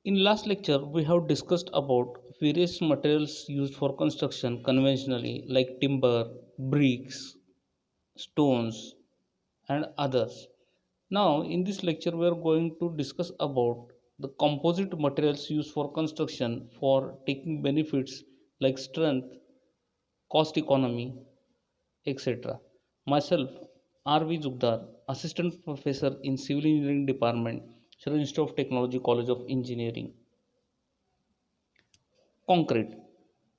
In last lecture, we have discussed about various materials used for construction conventionally like timber, bricks, stones and others. Now, in this lecture, we are going to discuss about the composite materials used for construction for taking benefits like strength, cost economy, etc. Myself, R.V. Zugdar, Assistant Professor in Civil Engineering Department, Shri Institute of Technology, College of Engineering. Concrete.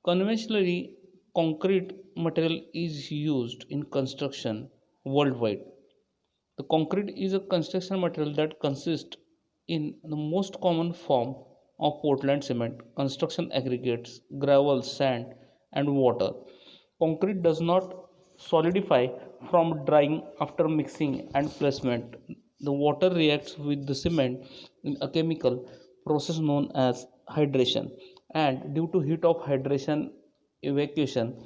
Conventionally, concrete material is used in construction worldwide. The concrete is a construction material that consists in the most common form of Portland cement, construction aggregates, gravel, sand, and water. Concrete does not solidify from drying after mixing and placement. The water reacts with the cement in a chemical process known as hydration, and due to heat of hydration evacuation,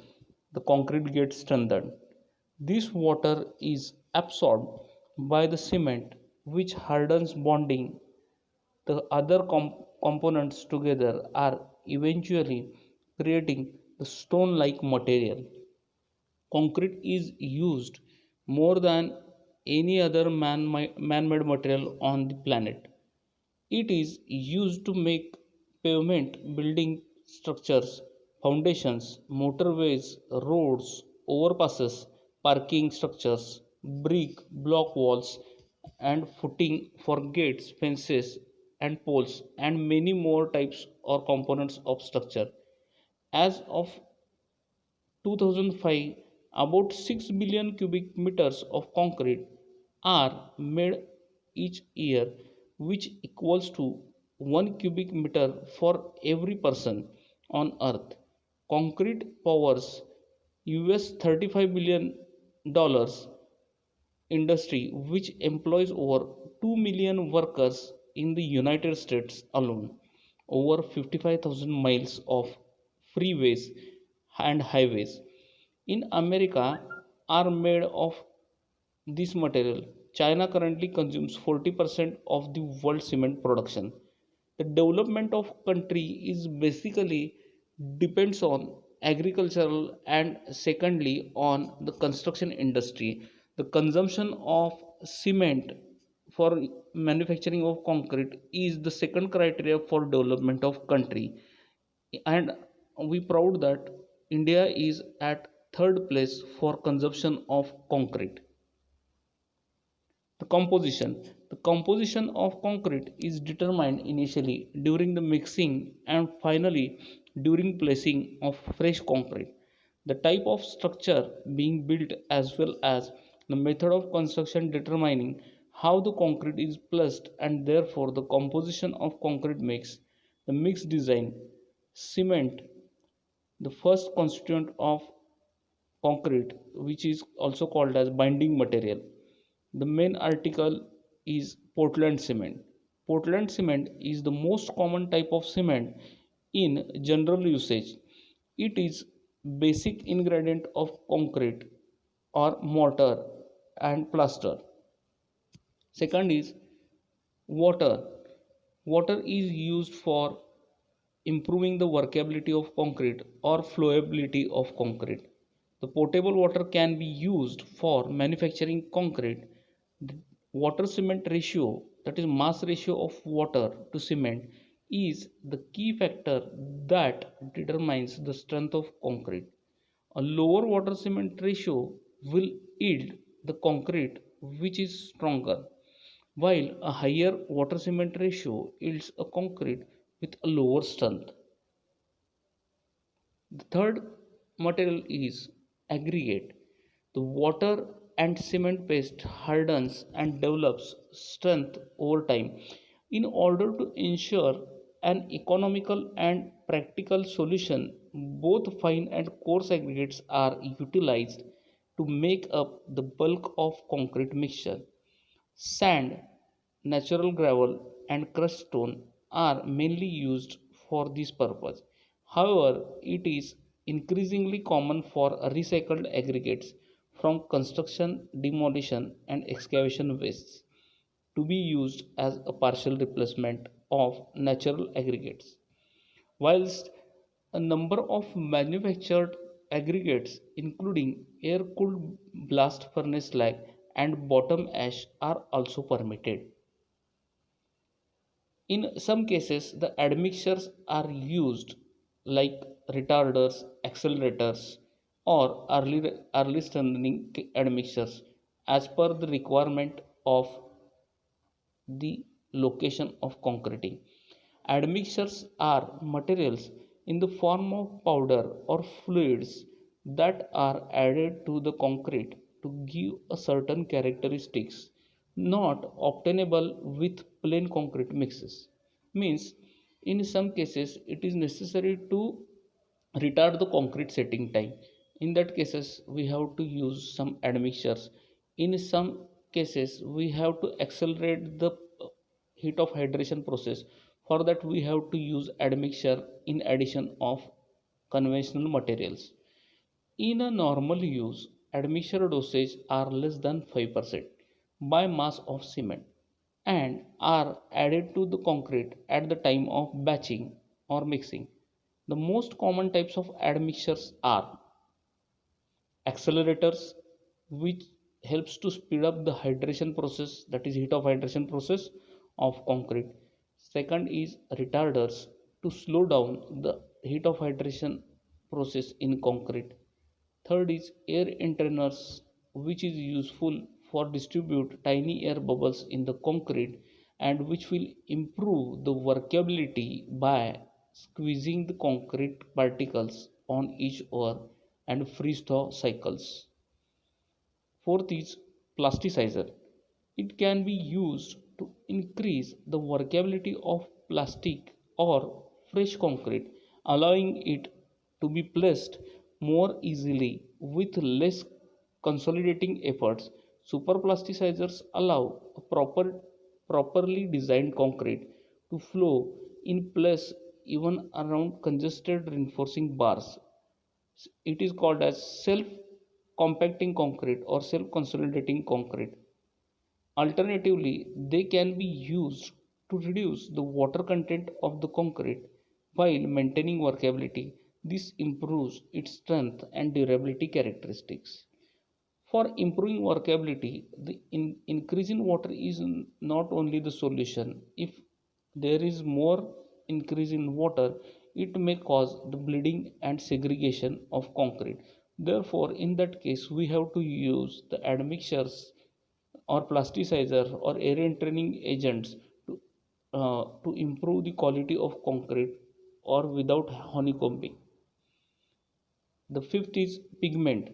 the concrete gets strengthened. This water is absorbed by the cement, which hardens bonding the other components together are eventually creating the stone like material. Concrete is used more than any other man-made material on the planet. It is used to make pavement, building structures, foundations, motorways, roads, overpasses, parking structures, brick, block walls, and footing for gates, fences, and poles, and many more types or components of structure. As of 2005, about 6 billion cubic meters of concrete are made each year, which equals to 1 cubic meter for every person on earth. Concrete powers US $35 billion industry, which employs over 2 million workers in the United States alone. Over 55,000 miles of freeways and highways in America are made of this material. China currently consumes 40% of the world cement production. The development of country is basically depends on agricultural and secondly on the construction industry. The consumption of cement for manufacturing of concrete is the second criteria for development of country, and we proud that India is at third place for consumption of concrete. The composition of concrete is determined initially during the mixing and finally during placing of fresh concrete. The type of structure being built as well as the method of construction determining how the concrete is placed and therefore the composition of concrete mix. The mix design, cement, the first constituent of concrete, which is also called as binding material. The main article is Portland cement. Portland cement is the most common type of cement in general usage. It is basic ingredient of concrete or mortar and plaster. Second is water. Water is used for improving the workability of concrete or flowability of concrete. The potable water can be used for manufacturing concrete. The water cement ratio, that is mass ratio of water to cement, is the key factor that determines the strength of concrete. A lower water cement ratio will yield the concrete which is stronger, while a higher water cement ratio yields a concrete with a lower strength. The third material is aggregate. The water and cement paste hardens and develops strength over time. In order to ensure an economical and practical solution, both fine and coarse aggregates are utilized to make up the bulk of concrete mixture. Sand, natural gravel, and crushed stone are mainly used for this purpose. However, it is increasingly common for recycled aggregates from construction, demolition, and excavation wastes to be used as a partial replacement of natural aggregates. Whilst a number of manufactured aggregates, including air cooled blast furnace slag and bottom ash, are also permitted. In some cases, the admixtures are used like retarders, accelerators, or early strengthening admixtures as per the requirement of the location of concreting. Admixtures are materials in the form of powder or fluids that are added to the concrete to give a certain characteristics not obtainable with plain concrete mixes. Means in some cases it is necessary to retard the concrete setting time. In that cases we have to use some admixtures. In some cases we have to accelerate the heat of hydration process. For that we have to use admixture in addition of conventional materials. In a normal use, admixture dosage are less than 5% by mass of cement and are added to the concrete at the time of batching or mixing. The most common types of admixtures are accelerators, which helps to speed up the hydration process, that is heat of hydration process of concrete. Second is retarders, to slow down the heat of hydration process in concrete. Third is air internals, which is useful for distribute tiny air bubbles in the concrete and which will improve the workability by squeezing the concrete particles on each other and freeze thaw cycles. Fourth is plasticizer. It can be used to increase the workability of plastic or fresh concrete, allowing it to be placed more easily with less consolidating efforts. Superplasticizers allow a properly designed concrete to flow in place even around congested reinforcing bars. It is called as self compacting concrete or self consolidating concrete. Alternatively, they can be used to reduce the water content of the concrete while maintaining workability. This improves its strength and durability characteristics. For improving workability, the increase in water is not only the solution. If there is more increase in water, it may cause the bleeding and segregation of concrete. Therefore, in that case, we have to use the admixtures or plasticizer or air entraining agents to improve the quality of concrete or without honeycombing. The fifth is pigment,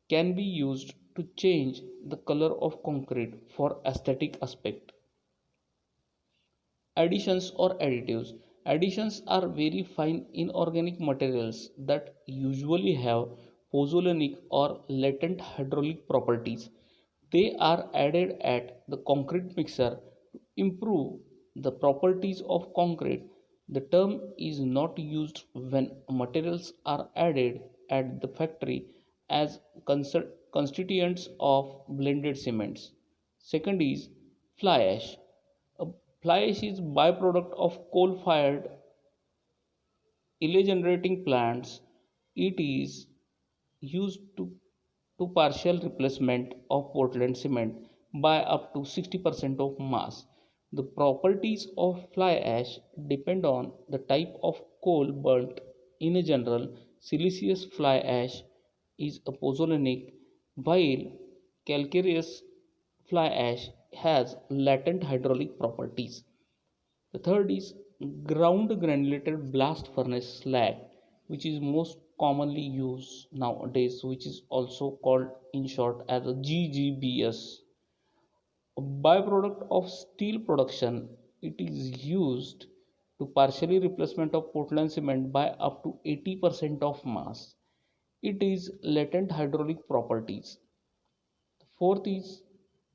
can be used to change the color of concrete for aesthetic aspect. Additions or additives. Additions are very fine inorganic materials that usually have pozzolanic or latent hydraulic properties. They are added at the concrete mixer to improve the properties of concrete. The term is not used when materials are added at the factory as constituents of blended cements. Second is fly ash. A fly ash is byproduct of coal-fired generating plants. It is used to partial replacement of Portland cement by up to 60% of mass. The properties of fly ash depend on the type of coal burnt. In general, siliceous fly ash is a pozzolanic, while calcareous fly ash has latent hydraulic properties. The third is ground granulated blast furnace slag, which is most commonly used nowadays, which is also called in short as a GGBS. A byproduct of steel production, it is used to partially replacement of Portland cement by up to 80% of mass. It is latent hydraulic properties. The fourth is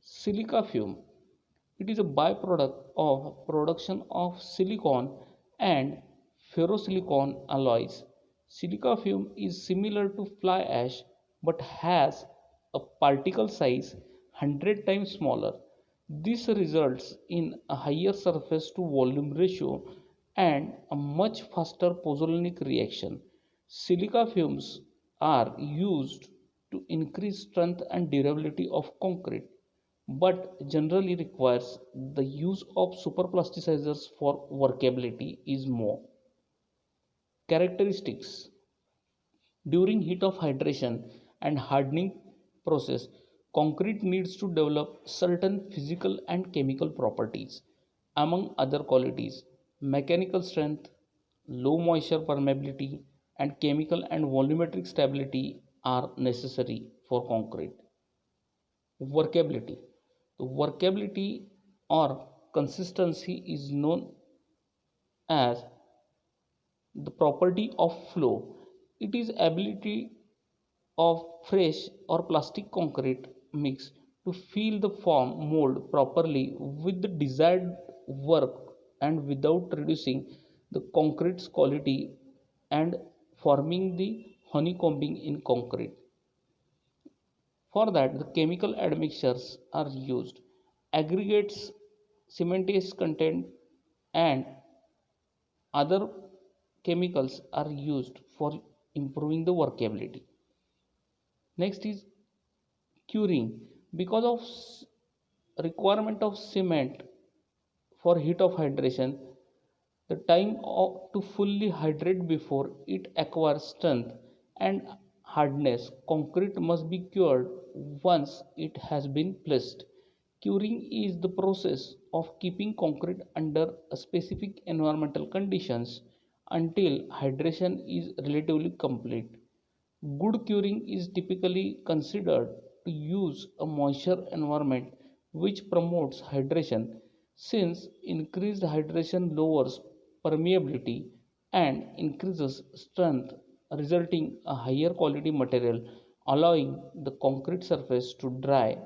silica fume. It is a byproduct of production of silicon and ferrosilicon alloys. Silica fume is similar to fly ash but has a particle size 100 times smaller. This results in a higher surface to volume ratio and a much faster pozzolanic reaction. Silica fumes are used to increase strength and durability of concrete, but generally requires the use of superplasticizers for workability is more. Characteristics: during heat of hydration and hardening process, concrete needs to develop certain physical and chemical properties. Among other qualities, mechanical strength, low moisture permeability, and chemical and volumetric stability are necessary for concrete. Workability. The workability or consistency is known as the property of flow. It is ability of fresh or plastic concrete mix to fill the form mold properly with the desired work and without reducing the concrete's quality and forming the honeycombing in concrete. For that, the chemical admixtures are used. Aggregates, cementitious content, and other chemicals are used for improving the workability. Next is curing. Because of requirement of cement for heat of hydration, the time to fully hydrate before it acquires strength and hardness, concrete must be cured once it has been placed. Curing is the process of keeping concrete under a specific environmental conditions until hydration is relatively complete. Good curing is typically considered to use a moisture environment which promotes hydration, since increased hydration lowers permeability and increases strength, resulting a higher quality material, allowing the concrete surface to dry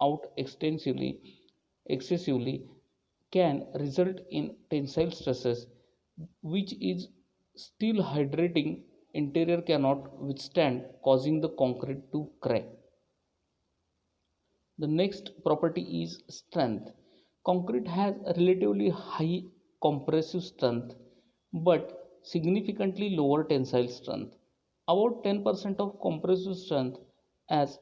out excessively can result in tensile stresses, which is still hydrating interior cannot withstand, causing the concrete to crack. The next property is strength. Concrete has a relatively high compressive strength but significantly lower tensile strength. About 10% of compressive strength. As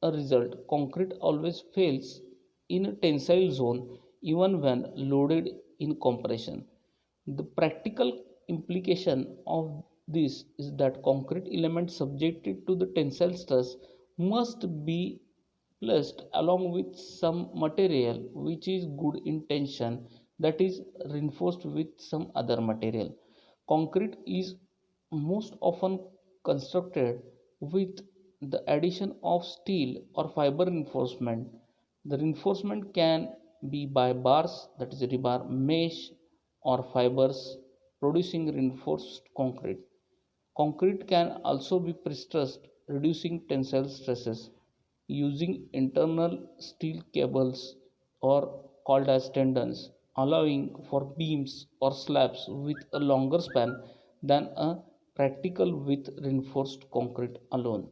a result, concrete always fails in a tensile zone even when loaded in compression. The practical implication of this is that concrete elements subjected to the tensile stress must be placed along with some material which is good in tension, that is reinforced with some other material. Concrete is most often constructed with the addition of steel or fiber reinforcement. The reinforcement can be by bars, that is rebar, mesh, or fibers producing reinforced concrete. Concrete can also be prestressed, reducing tensile stresses using internal steel cables or called as tendons, allowing for beams or slabs with a longer span than a practical with reinforced concrete alone.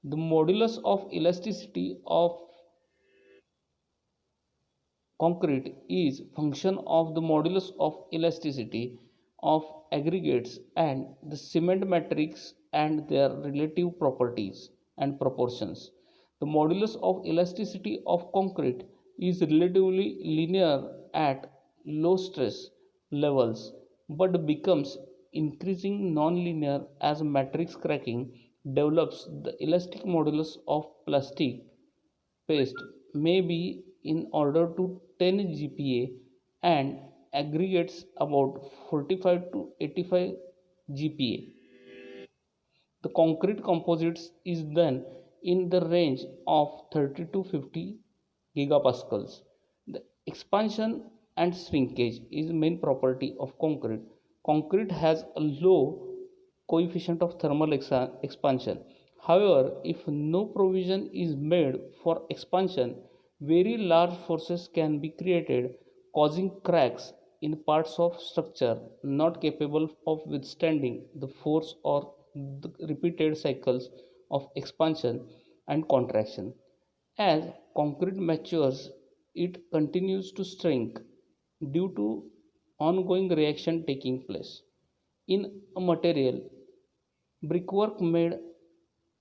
The modulus of elasticity of concrete is function of the modulus of elasticity of aggregates and the cement matrix and their relative properties and proportions. The modulus of elasticity of concrete is relatively linear at low stress levels but becomes increasing nonlinear as matrix cracking develops. The elastic modulus of plastic paste may be in order to 10 GPa and aggregates about 45 to 85 GPa. The concrete composites is then in the range of 30 to 50 gigapascals. The expansion and shrinkage is main property of concrete. Concrete has a low coefficient of thermal expansion. However, if no provision is made for expansion, very large forces can be created, causing cracks in parts of structure not capable of withstanding the force or the repeated cycles of expansion and contraction. As concrete matures, it continues to shrink due to ongoing reaction taking place. In a material, brickwork made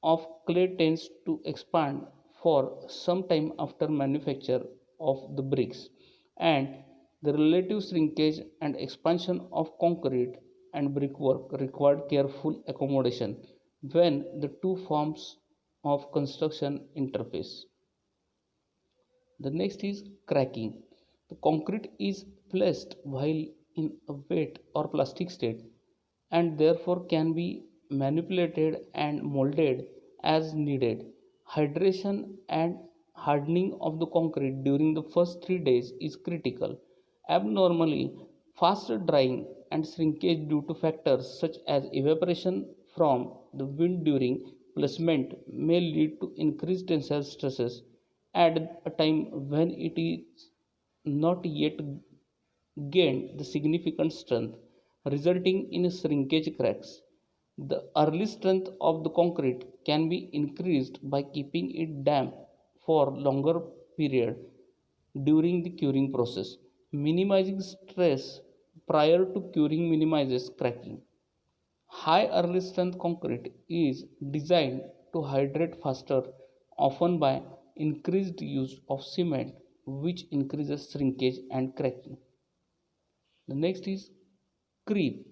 of clay tends to expand for some time after manufacture of the bricks, and the relative shrinkage and expansion of concrete and brickwork required careful accommodation when the two forms of construction interface. The next is cracking. The concrete is placed while in a wet or plastic state and therefore can be manipulated and molded as needed. Hydration and hardening of the concrete during the first 3 days is critical. Abnormally faster drying and shrinkage due to factors such as evaporation from the wind during placement may lead to increased tensile stresses at a time when it is not yet gained the significant strength, resulting in shrinkage cracks. The early strength of the concrete can be increased by keeping it damp for longer period during the curing process. Minimizing stress prior to curing minimizes cracking. High early strength concrete is designed to hydrate faster, often by increased use of cement, which increases shrinkage and cracking. The next is creep.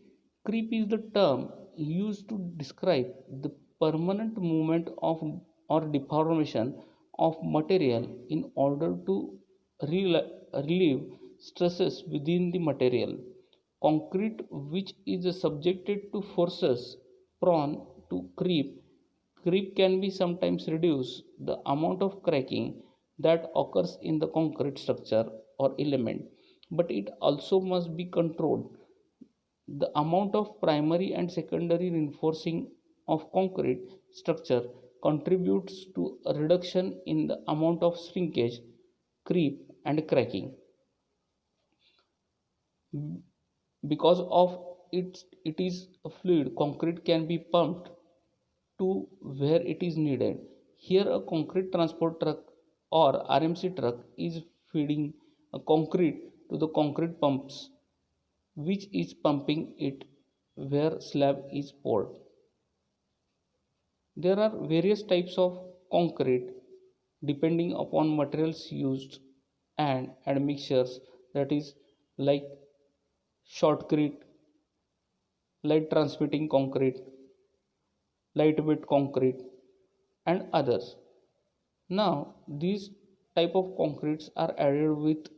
Creep is the term used to describe the permanent movement of or deformation of material in order to relieve stresses within the material. Concrete, which is subjected to forces prone to creep, creep can be sometimes reduce the amount of cracking that occurs in the concrete structure or element, but it also must be controlled. The amount of primary and secondary reinforcing of concrete structure contributes to a reduction in the amount of shrinkage, creep, and cracking. Because of it is a fluid, concrete can be pumped to where it is needed. Here, a concrete transport truck or RMC truck is feeding a concrete to the concrete pumps, which is pumping it where slab is poured. There are various types of concrete depending upon materials used and admixtures, that is like shotcrete, light transmitting concrete, lightweight concrete, and others. Now these type of concretes are added with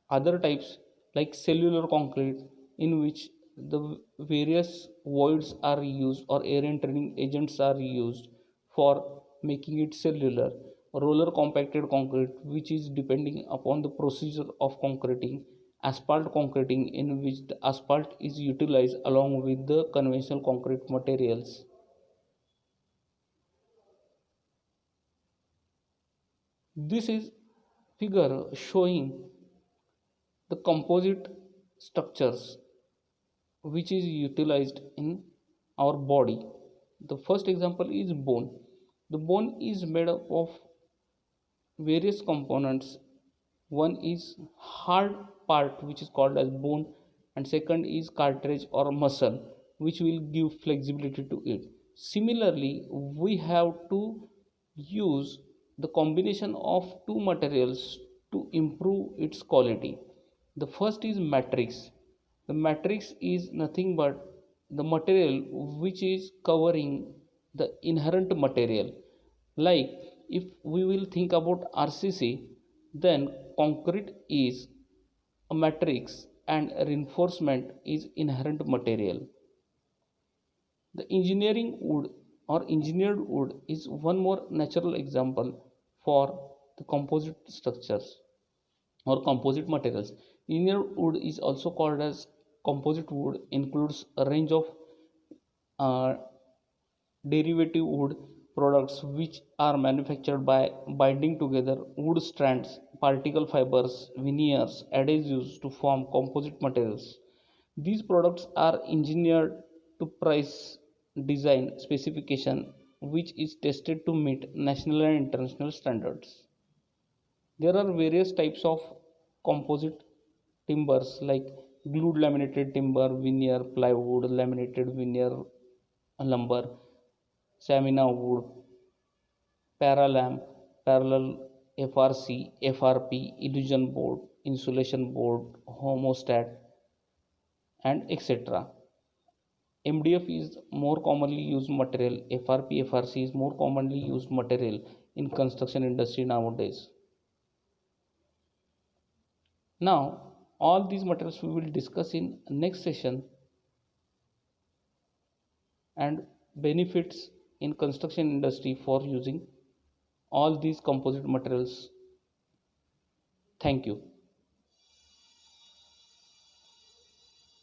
other types like cellular concrete, in which the various voids are used or air entering agents are used for making it cellular. Roller compacted concrete, which is depending upon the procedure of concreting. Asphalt concreting, in which the asphalt is utilized along with the conventional concrete materials. This is figure showing the composite structures which is utilized in our body. The first example is bone. The bone is made up of various components. One is hard part which is called as bone, and second is cartilage or muscle which will give flexibility to it. Similarly, we have to use the combination of two materials to improve its quality. The first is matrix. The matrix is nothing but the material which is covering the inherent material. Like if we will think about RCC, then concrete is a matrix and reinforcement is inherent material. The engineering wood or engineered wood is one more natural example for the composite structures or composite materials. Engineered wood is also called as composite wood, includes a range of uh, derivative wood products which are manufactured by binding together wood strands, particle fibers, veneers, adhesives to form composite materials. These products are engineered to price design specification which is tested to meet national and international standards. There are various types of composite timbers like glued laminated timber, veneer, plywood, laminated veneer lumber, Samina wood, Paralam, parallel FRC, FRP, illusion board, insulation board, homostat, and etc. MDF is more commonly used material. FRP, FRC is more commonly used material in construction industry nowadays. Now, all these materials we will discuss in next session, and benefits in construction industry for using all these composite materials. Thank you.